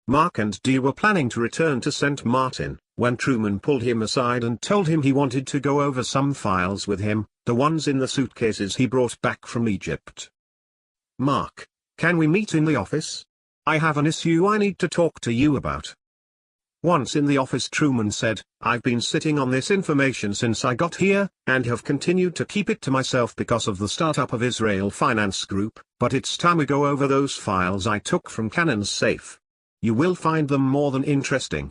Mark and Dee were planning to return to St. Martin, when Truman pulled him aside and told him he wanted to go over some files with him, the ones in the suitcases he brought back from Egypt. "Mark, can we meet in the office? I have an issue I need to talk to you about." Once in the office, Truman said, "I've been sitting on this information since I got here, and have continued to keep it to myself because of the startup of Israel Finance Group, but it's time we go over those files I took from Cannon's safe. You will find them more than interesting.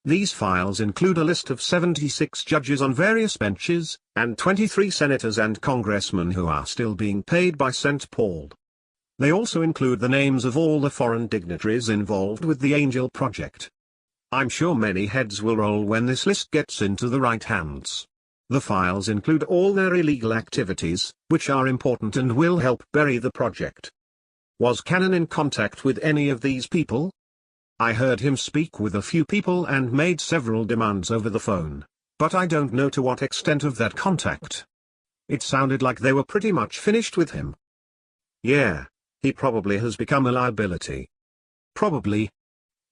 These files include a list of 76 judges on various benches, and 23 senators and congressmen who are still being paid by St. Paul. They also include the names of all the foreign dignitaries involved with the Angel Project. I'm sure many heads will roll when this list gets into the right hands. The files include all their illegal activities, which are important and will help bury the project." Was Cannon in contact with any of these people? "I heard him speak with a few people and made several demands over the phone, but I don't know to what extent of that contact. It sounded like they were pretty much finished with him." "Yeah, he probably has become a liability." "Probably.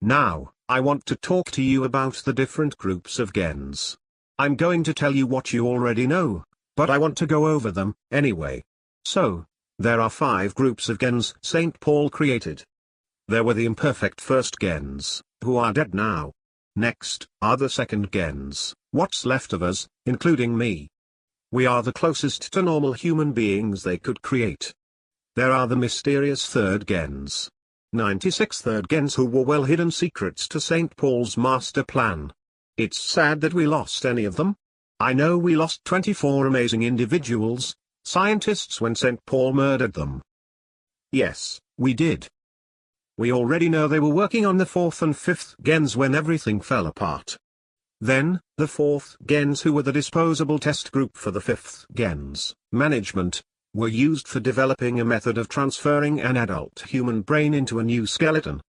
Now, I want to talk to you about the different groups of gens. I'm going to tell you what you already know, but I want to go over them, anyway. So, there are 5 groups of gens St. Paul created. There were the imperfect first gens, who are dead now. Next, are the second gens, what's left of us, including me. We are the closest to normal human beings they could create. There are the mysterious third gens. 96 third gens who were well-hidden secrets to St. Paul's master plan. It's sad that we lost any of them. I know we lost 24 amazing individuals, scientists, when St. Paul murdered them. Yes, we did. We already know they were working on the 4th and 5th gens when everything fell apart. Then, the 4th gens, who were the disposable test group for the 5th gens, management, were used for developing a method of transferring an adult human brain into a new skeleton.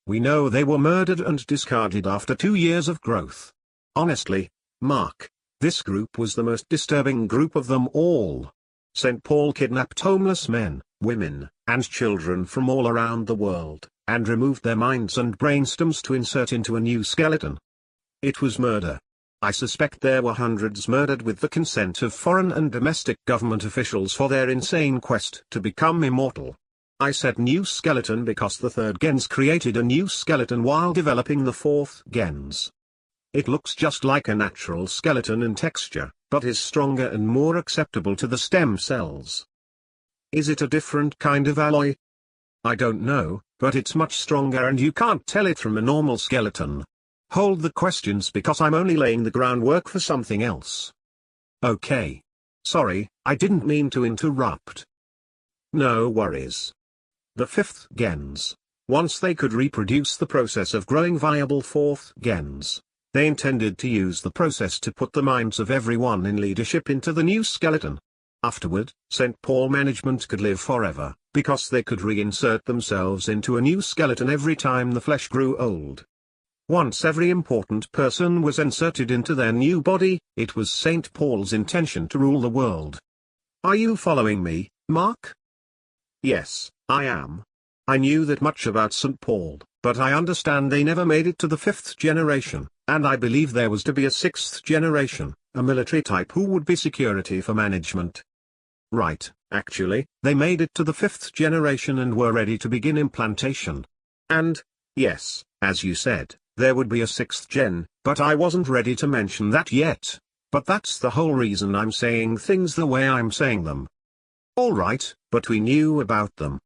We know they were murdered and discarded after 2 years of growth. Honestly, Mark, this group was the most disturbing group of them all. St. Paul kidnapped homeless men, women, and children from all around the world, and removed their minds and brainstems to insert into a new skeleton. It was murder. I suspect there were hundreds murdered with the consent of foreign and domestic government officials for their insane quest to become immortal. I said new skeleton because the third gens created a new skeleton while developing the 4th gens. It looks just like a natural skeleton in texture, but is stronger and more acceptable to the stem cells. Is it a different kind of alloy? I don't know, but it's much stronger and you can't tell it from a normal skeleton. Hold the questions because I'm only laying the groundwork for something else. Okay. Sorry, I didn't mean to interrupt. No worries. The 5th gens, once they could reproduce the process of growing viable 4th gens, they intended to use the process to put the minds of everyone in leadership into the new skeleton. Afterward, St. Paul management could live forever, because they could reinsert themselves into a new skeleton every time the flesh grew old. Once every important person was inserted into their new body, it was St. Paul's intention to rule the world. Are you following me, Mark? Yes, I am. I knew that much about St. Paul, but I understand they never made it to the 5th generation, and I believe there was to be a 6th generation, a military type who would be security for management. Right, actually, they made it to the 5th generation and were ready to begin implantation. And, yes, as you said, there would be a 6th gen, but I wasn't ready to mention that yet. But that's the whole reason I'm saying things the way I'm saying them. Alright, but we knew about them.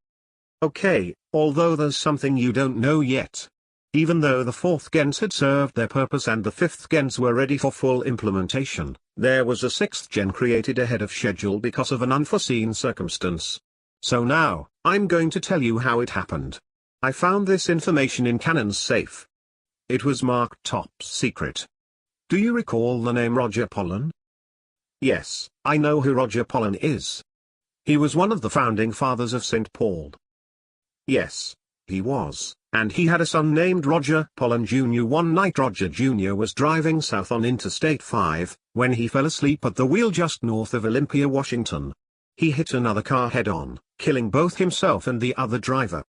Okay, although there's something you don't know yet. Even though the 4th gens had served their purpose and the 5th gens were ready for full implementation, there was a 6th gen created ahead of schedule because of an unforeseen circumstance. So now, I'm going to tell you how it happened. I found this information in Cannon's safe. It was marked top secret. Do you recall the name Roger Pollan? Yes, I know who Roger Pollan is. He was one of the founding fathers of St. Paul. Yes, he was, and he had a son named Roger Pollan Jr. One night Roger Jr. was driving south on Interstate 5, when he fell asleep at the wheel just north of Olympia, Washington. He hit another car head-on, killing both himself and the other driver.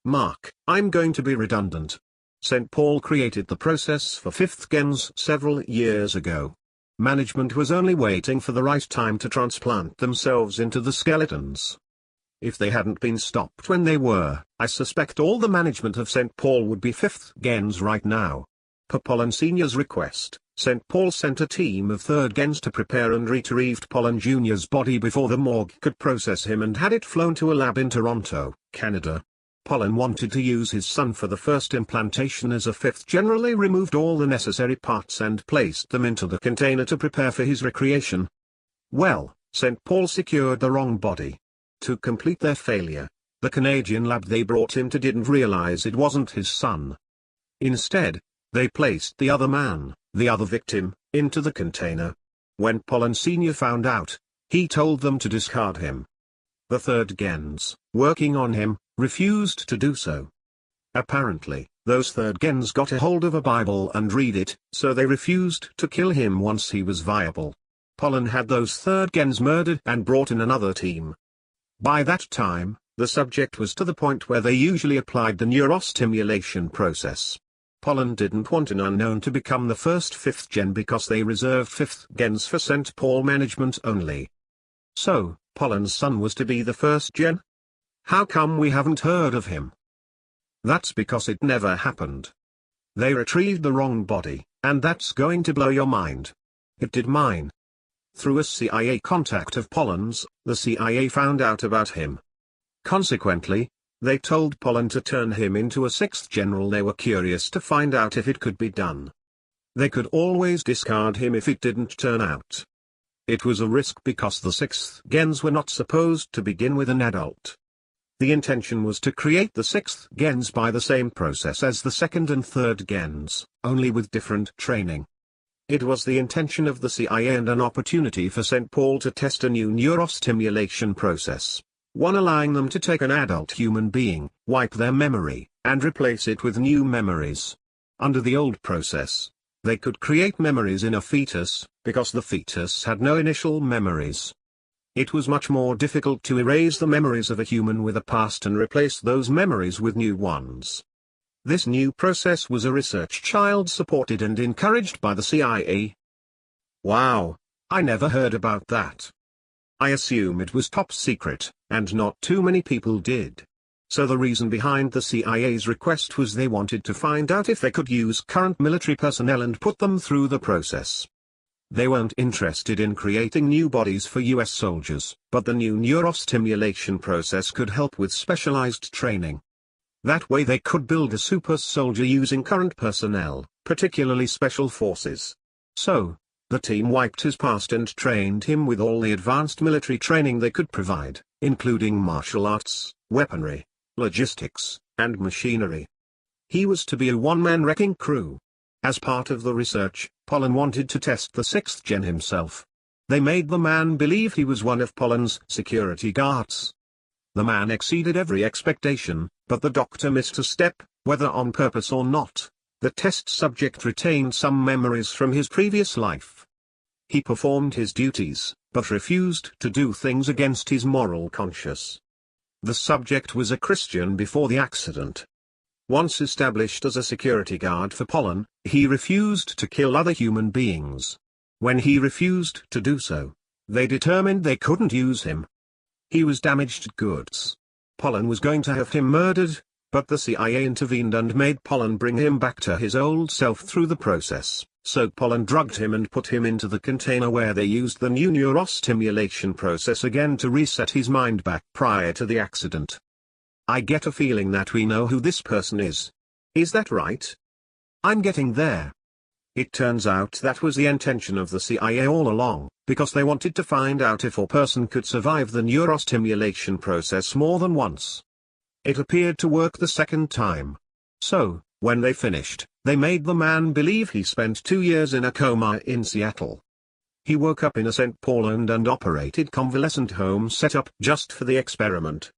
Mark, I'm going to be redundant. St. Paul created the process for fifth gens several years ago. Management was only waiting for the right time to transplant themselves into the skeletons. If they hadn't been stopped when they were, I suspect all the management of St. Paul would be fifth gens right now. Per Pollen Sr.'s request, St. Paul sent a team of third gens to prepare and retrieved Pollen Jr.'s body before the morgue could process him and had it flown to a lab in Toronto, Canada. Pollen wanted to use his son for the first implantation as a fifth generally removed all the necessary parts and placed them into the container to prepare for his recreation. Well, St. Paul secured the wrong body. To complete their failure, the Canadian lab they brought him to didn't realize it wasn't his son. Instead, they placed the other man, the other victim, into the container. When Pollen Sr. found out, he told them to discard him. The third gens, working on him, refused to do so. Apparently, those third gens got a hold of a Bible and read it, so they refused to kill him once he was viable. Pollen had those third gens murdered and brought in another team. By that time, the subject was to the point where they usually applied the neurostimulation process. Pollen didn't want an unknown to become the first fifth gen because they reserved fifth gens for St. Paul management only. So, Pollen's son was to be the first gen? How come we haven't heard of him? That's because it never happened. They retrieved the wrong body, and that's going to blow your mind. It did mine. Through a CIA contact of Pollen's, the CIA found out about him. Consequently, they told Pollen to turn him into a sixth general. They were curious to find out if it could be done. They could always discard him if it didn't turn out. It was a risk because the sixth gens were not supposed to begin with an adult. The intention was to create the sixth gens by the same process as the second and third gens, only with different training. It was the intention of the CIA and an opportunity for St. Paul to test a new neurostimulation process, one allowing them to take an adult human being, wipe their memory, and replace it with new memories. Under the old process, they could create memories in a fetus, because the fetus had no initial memories. It was much more difficult to erase the memories of a human with a past and replace those memories with new ones. This new process was a research child supported and encouraged by the CIA. Wow, I never heard about that. I assume it was top secret, and not too many people did. So the reason behind the CIA's request was they wanted to find out if they could use current military personnel and put them through the process. They weren't interested in creating new bodies for US soldiers, but the new neurostimulation process could help with specialized training. That way they could build a super soldier using current personnel, particularly special forces. So, the team wiped his past and trained him with all the advanced military training they could provide, including martial arts, weaponry, logistics, and machinery. He was to be a one-man wrecking crew. As part of the research, Pollen wanted to test the sixth gen himself. They made the man believe he was one of Pollen's security guards. The man exceeded every expectation, but the doctor missed a step, whether on purpose or not. The test subject retained some memories from his previous life. He performed his duties, but refused to do things against his moral conscience. The subject was a Christian before the accident. Once established as a security guard for Pollen, he refused to kill other human beings. When he refused to do so, they determined they couldn't use him. He was damaged goods. Pollen was going to have him murdered, but the CIA intervened and made Pollen bring him back to his old self through the process. So Pollen drugged him and put him into the container where they used the new neurostimulation process again to reset his mind back prior to the accident. I get a feeling that we know who this person is. Is that right? I'm getting there. It turns out that was the intention of the CIA all along, because they wanted to find out if a person could survive the neurostimulation process more than once. It appeared to work the second time. So, when they finished, they made the man believe he spent 2 years in a coma in Seattle. He woke up in a St. Paul owned and operated convalescent home set up just for the experiment.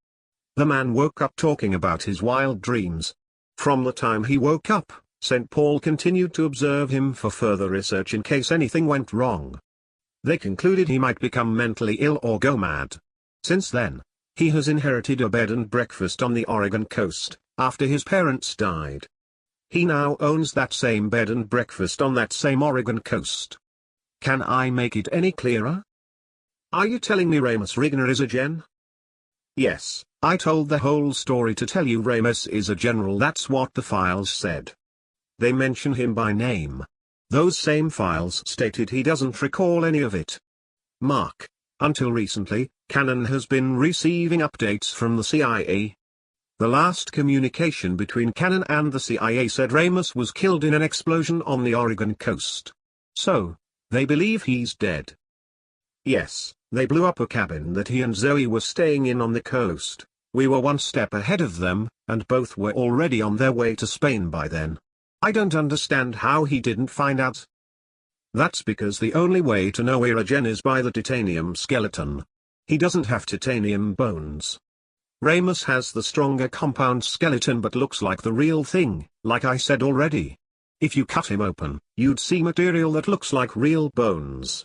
The man woke up talking about his wild dreams. From the time he woke up, St. Paul continued to observe him for further research in case anything went wrong. They concluded he might become mentally ill or go mad. Since then, he has inherited a bed and breakfast on the Oregon coast, after his parents died. He now owns that same bed and breakfast on that same Oregon coast. Can I make it any clearer? Are you telling me Ramous Rignor is a gen? Yes, I told the whole story to tell you Ramous is a general. That's what the files said. They mention him by name. Those same files stated he doesn't recall any of it. Mark, until recently, Cannon has been receiving updates from the CIA. The last communication between Cannon and the CIA said Ramous was killed in an explosion on the Oregon coast. So, they believe he's dead. Yes, they blew up a cabin that he and Zoe were staying in on the coast. We were one step ahead of them, and both were already on their way to Spain by then. I don't understand how he didn't find out. That's because the only way to know we're a gen is by the titanium skeleton. He doesn't have titanium bones. Ramous has the stronger compound skeleton but looks like the real thing, like I said already. If you cut him open, you'd see material that looks like real bones.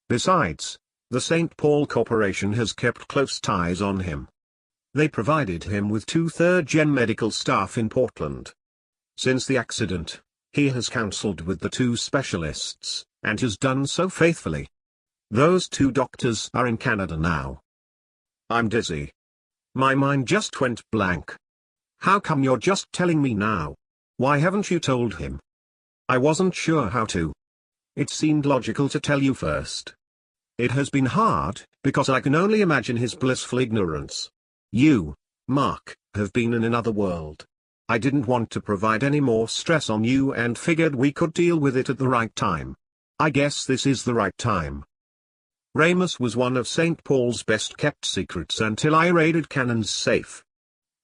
Besides, the St. Paul Corporation has kept close ties on him. They provided him with 2 third-gen medical staff in Portland. Since the accident, he has counseled with the 2 specialists, and has done so faithfully. Those 2 doctors are in Canada now. I'm dizzy. My mind just went blank. How come you're just telling me now? Why haven't you told him? I wasn't sure how to. It seemed logical to tell you first. It has been hard, because I can only imagine his blissful ignorance. You, Mark, have been in another world. I didn't want to provide any more stress on you and figured we could deal with it at the right time. I guess this is the right time. Ramous was one of St. Paul's best-kept secrets until I raided Cannon's safe.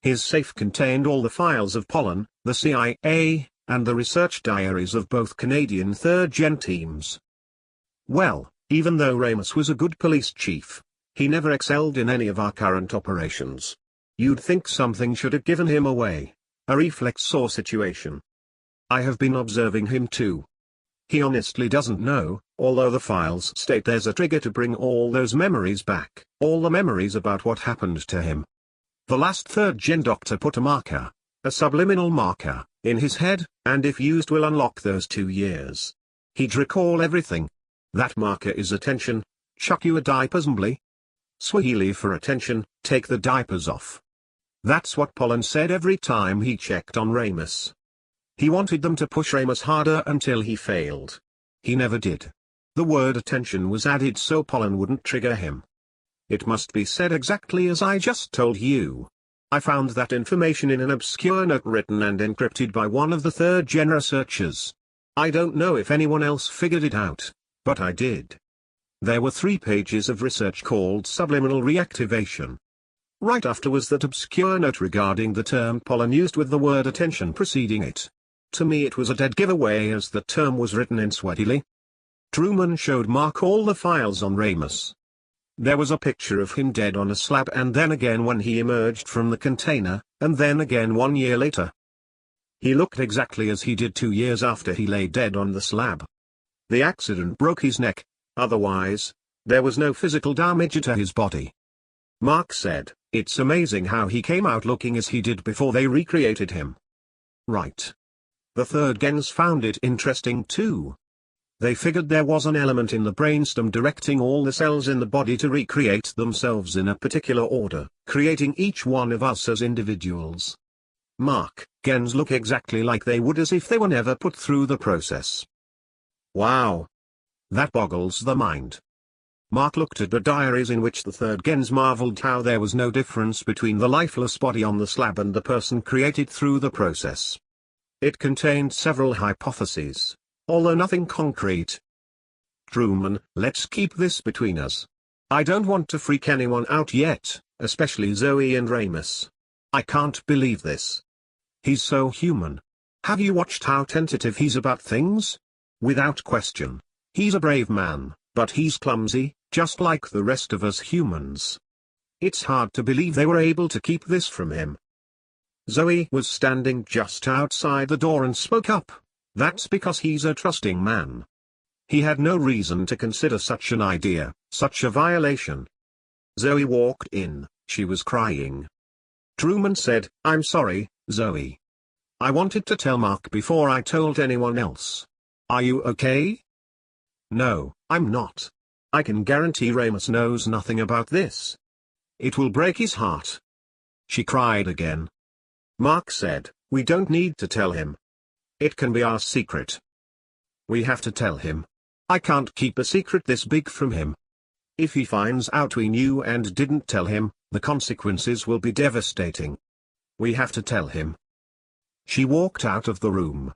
His safe contained all the files of Pollen, the CIA, and the research diaries of both Canadian third-gen teams. Well, even though Ramous was a good police chief, he never excelled in any of our current operations. You'd think something should have given him away. A reflex or situation. I have been observing him too. He honestly doesn't know, although the files state there's a trigger to bring all those memories back, all the memories about what happened to him. The last third-gen doctor put a marker, a subliminal marker, in his head, and if used will unlock those 2 years. He'd recall everything. That marker is attention, chuck you a diapers mbly. Swahili for attention, take the diapers off. That's what Pollen said every time he checked on Ramous. He wanted them to push Ramous harder until he failed. He never did. The word attention was added so Pollen wouldn't trigger him. It must be said exactly as I just told you. I found that information in an obscure note written and encrypted by one of the third-gen researchers. I don't know if anyone else figured it out, but I did. There were 3 pages of research called subliminal reactivation. Right after was that obscure note regarding the term Pollen used with the word attention preceding it. To me it was a dead giveaway as the term was written in Swahili. Truman showed Mark all the files on Ramous. There was a picture of him dead on a slab and then again when he emerged from the container, and then again 1 year later. He looked exactly as he did 2 years after he lay dead on the slab. The accident broke his neck, otherwise, there was no physical damage to his body. Mark said, it's amazing how he came out looking as he did before they recreated him. Right. The third gens found it interesting too. They figured there was an element in the brainstem directing all the cells in the body to recreate themselves in a particular order, creating each one of us as individuals. Mark, gens look exactly like they would as if they were never put through the process. Wow. That boggles the mind. Mark looked at the diaries in which the third gens marveled how there was no difference between the lifeless body on the slab and the person created through the process. It contained several hypotheses, although nothing concrete. Truman, let's keep this between us. I don't want to freak anyone out yet, especially Zoe and Ramous. I can't believe this. He's so human. Have you watched how tentative he's about things? Without question. He's a brave man, but he's clumsy, just like the rest of us humans. It's hard to believe they were able to keep this from him. Zoe was standing just outside the door and spoke up. That's because he's a trusting man. He had no reason to consider such an idea, such a violation. Zoe walked in, she was crying. Truman said, I'm sorry, Zoe. I wanted to tell Mark before I told anyone else. Are you okay? No, I'm not. I can guarantee Ramous knows nothing about this. It will break his heart. She cried again. Mark said, we don't need to tell him. It can be our secret. We have to tell him. I can't keep a secret this big from him. If he finds out we knew and didn't tell him, the consequences will be devastating. We have to tell him. She walked out of the room.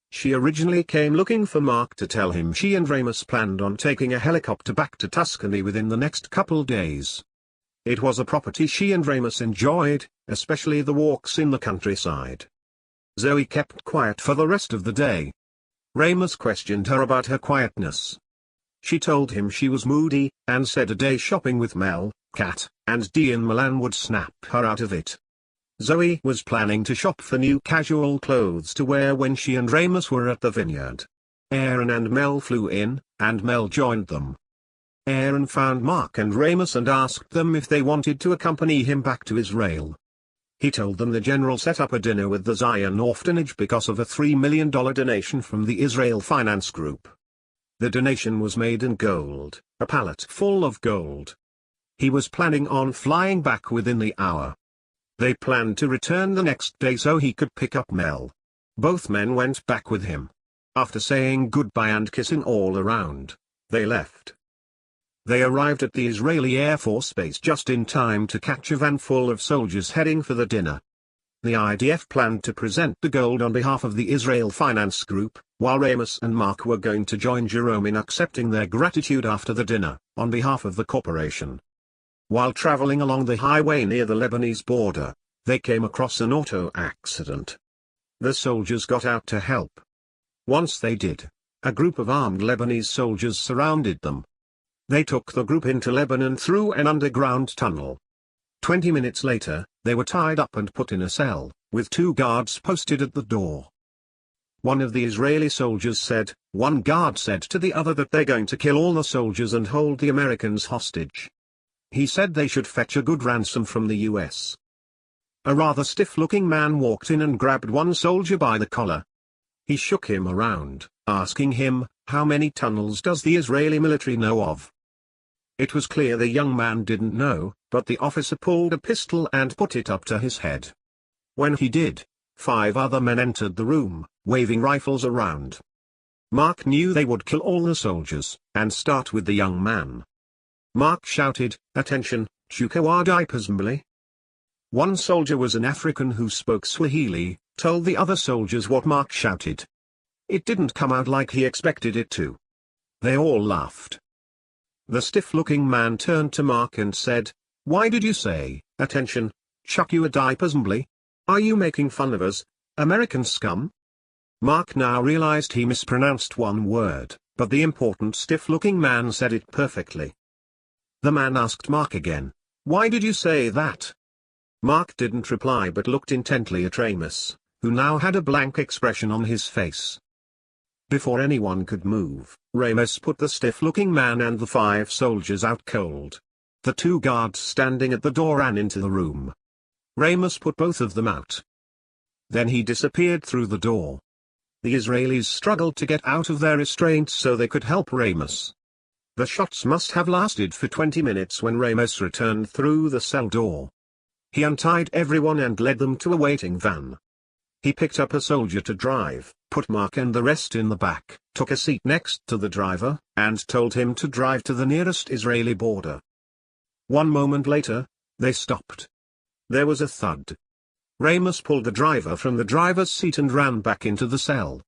She originally came looking for Mark to tell him she and Ramous planned on taking a helicopter back to Tuscany within the next couple days. It was a property she and Ramous enjoyed, especially the walks in the countryside. Zoe kept quiet for the rest of the day. Ramous questioned her about her quietness. She told him she was moody, and said a day shopping with Mel, Kat, and Dee in Milan would snap her out of it. Zoe was planning to shop for new casual clothes to wear when she and Ramous were at the vineyard. Aaron and Mel flew in, and Mel joined them. Aaron found Mark and Ramous and asked them if they wanted to accompany him back to Israel. He told them the general set up a dinner with the Zion orphanage because of a $3 million donation from the Israel Finance Group. The donation was made in gold, a pallet full of gold. He was planning on flying back within the hour. They planned to return the next day so he could pick up Mel. Both men went back with him. After saying goodbye and kissing all around, they left. They arrived at the Israeli Air Force Base just in time to catch a van full of soldiers heading for the dinner. The IDF planned to present the gold on behalf of the Israel Finance Group, while Ramous and Mark were going to join Jerome in accepting their gratitude after the dinner, on behalf of the corporation. While traveling along the highway near the Lebanese border, they came across an auto accident. The soldiers got out to help. Once they did, a group of armed Lebanese soldiers surrounded them. They took the group into Lebanon through an underground tunnel. 20 minutes later, they were tied up and put in a cell, with 2 guards posted at the door. One of the Israeli soldiers said, one guard said to the other that they're going to kill all the soldiers and hold the Americans hostage. He said they should fetch a good ransom from the US. A rather stiff-looking man walked in and grabbed one soldier by the collar. He shook him around, asking him, how many tunnels does the Israeli military know of? It was clear the young man didn't know, but the officer pulled a pistol and put it up to his head. When he did, 5 other men entered the room, waving rifles around. Mark knew they would kill all the soldiers, and start with the young man. Mark shouted, attention, chukua diapasmbali. One soldier was an African who spoke Swahili, told the other soldiers what Mark shouted. It didn't come out like he expected it to. They all laughed. The stiff-looking man turned to Mark and said, why did you say, attention, chukua diapasmbali? Are you making fun of us, American scum? Mark now realized he mispronounced one word, but the important stiff-looking man said it perfectly. The man asked Mark again, why did you say that? Mark didn't reply but looked intently at Ramous, who now had a blank expression on his face. Before anyone could move, Ramous put the stiff-looking man and the 5 soldiers out cold. The 2 guards standing at the door ran into the room. Ramous put both of them out. Then he disappeared through the door. The Israelis struggled to get out of their restraints so they could help Ramous. The shots must have lasted for 20 minutes when Ramous returned through the cell door. He untied everyone and led them to a waiting van. He picked up a soldier to drive, put Mark and the rest in the back, took a seat next to the driver, and told him to drive to the nearest Israeli border. 1 moment later, they stopped. There was a thud. Ramous pulled the driver from the driver's seat and ran back into the cell.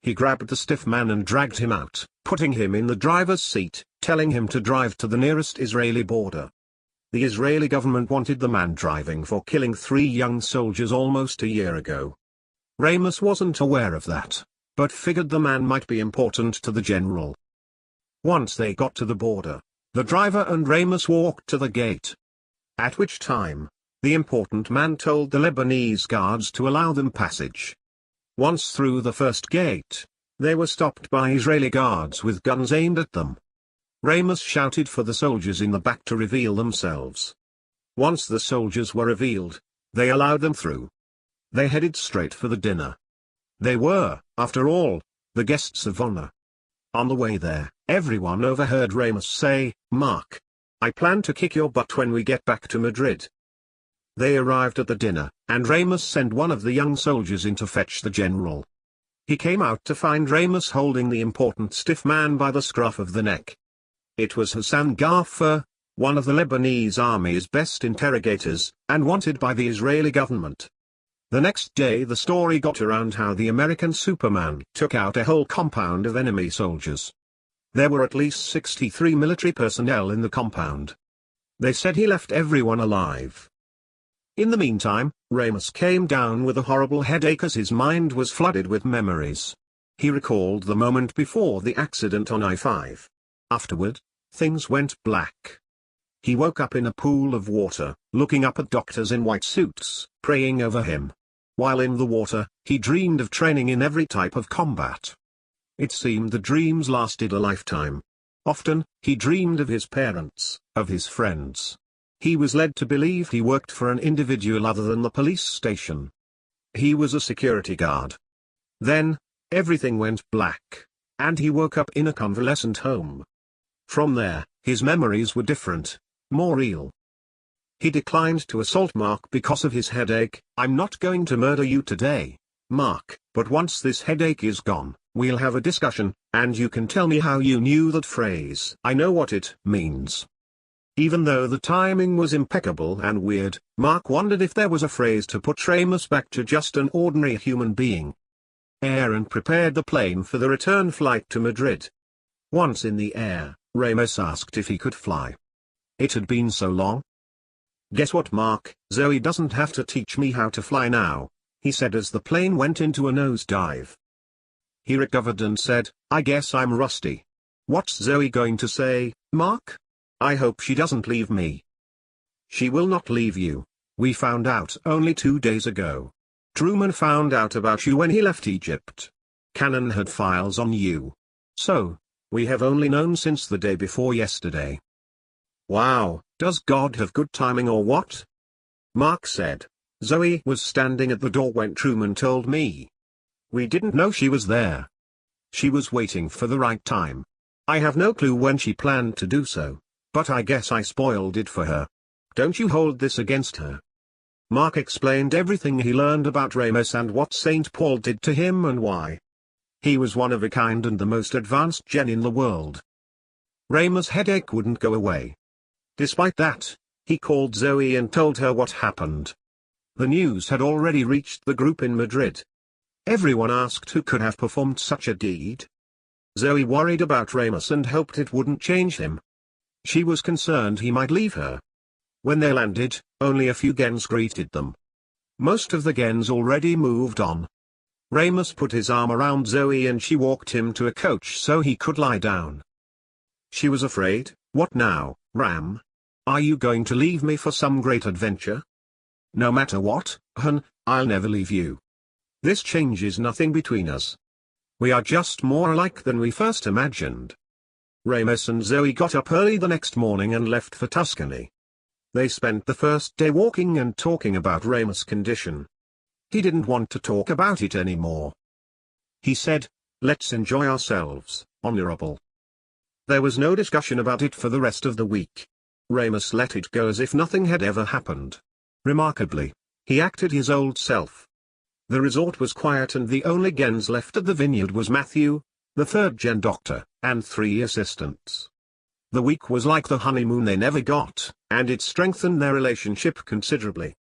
He grabbed the stiff man and dragged him out, putting him in the driver's seat, telling him to drive to the nearest Israeli border. The Israeli government wanted the man driving for killing 3 young soldiers almost a year ago. Ramous wasn't aware of that, but figured the man might be important to the general. Once they got to the border, the driver and Ramous walked to the gate. At which time, the important man told the Lebanese guards to allow them passage. Once through the first gate, they were stopped by Israeli guards with guns aimed at them. Ramous shouted for the soldiers in the back to reveal themselves. Once the soldiers were revealed, they allowed them through. They headed straight for the dinner. They were, after all, the guests of honor. On the way there, everyone overheard Ramous say, "Mark, I plan to kick your butt when we get back to Madrid." They arrived at the dinner, and Ramous sent one of the young soldiers in to fetch the general. He came out to find Ramous holding the important stiff man by the scruff of the neck. It was Hassan Ghaffar, one of the Lebanese army's best interrogators, and wanted by the Israeli government. The next day the story got around how the American Superman took out a whole compound of enemy soldiers. There were at least 63 military personnel in the compound. They said he left everyone alive. In the meantime, Ramous came down with a horrible headache as his mind was flooded with memories. He recalled the moment before the accident on I-5. Afterward, things went black. He woke up in a pool of water, looking up at doctors in white suits, praying over him. While in the water, he dreamed of training in every type of combat. It seemed the dreams lasted a lifetime. Often, he dreamed of his parents, of his friends. He was led to believe he worked for an individual other than the police station. He was a security guard. Then, everything went black, and he woke up in a convalescent home. From there, his memories were different, more real. He declined to assault Mark because of his headache. "I'm not going to murder you today, Mark, but once this headache is gone, we'll have a discussion, and you can tell me how you knew that phrase. I know what it means." Even though the timing was impeccable and weird, Mark wondered if there was a phrase to put Ramous back to just an ordinary human being. Aaron prepared the plane for the return flight to Madrid. Once in the air, Ramous asked if he could fly. It had been so long. "Guess what, Mark, Zoe doesn't have to teach me how to fly now," he said as the plane went into a nosedive. He recovered and said, "I guess I'm rusty. What's Zoe going to say, Mark? I hope she doesn't leave me." "She will not leave you. We found out only 2 days ago. Truman found out about you when he left Egypt. Cannon had files on you. So, we have only known since the day before yesterday." "Wow, does God have good timing or what?" Mark said. "Zoe was standing at the door when Truman told me. We didn't know she was there. She was waiting for the right time. I have no clue when she planned to do so, but I guess I spoiled it for her. Don't you hold this against her." Mark explained everything he learned about Ramous and what St. Paul did to him and why. He was one of a kind and the most advanced gen in the world. Ramous' headache wouldn't go away. Despite that, he called Zoe and told her what happened. The news had already reached the group in Madrid. Everyone asked who could have performed such a deed. Zoe worried about Ramous and hoped it wouldn't change him. She was concerned he might leave her. When they landed, only a few gens greeted them. Most of the gens already moved on. Ramous put his arm around Zoe and she walked him to a coach so he could lie down. She was afraid. "What now, Ram? Are you going to leave me for some great adventure?" "No matter what, hun, I'll never leave you. This changes nothing between us. We are just more alike than we first imagined." Ramous and Zoe got up early the next morning and left for Tuscany. They spent the first day walking and talking about Ramous' condition. He didn't want to talk about it anymore. He said, "Let's enjoy ourselves, honorable." There was no discussion about it for the rest of the week. Ramous let it go as if nothing had ever happened. Remarkably, he acted his old self. The resort was quiet and the only gens left at the vineyard was Matthew, the third-gen doctor, and 3 assistants. The week was like the honeymoon they never got, and it strengthened their relationship considerably.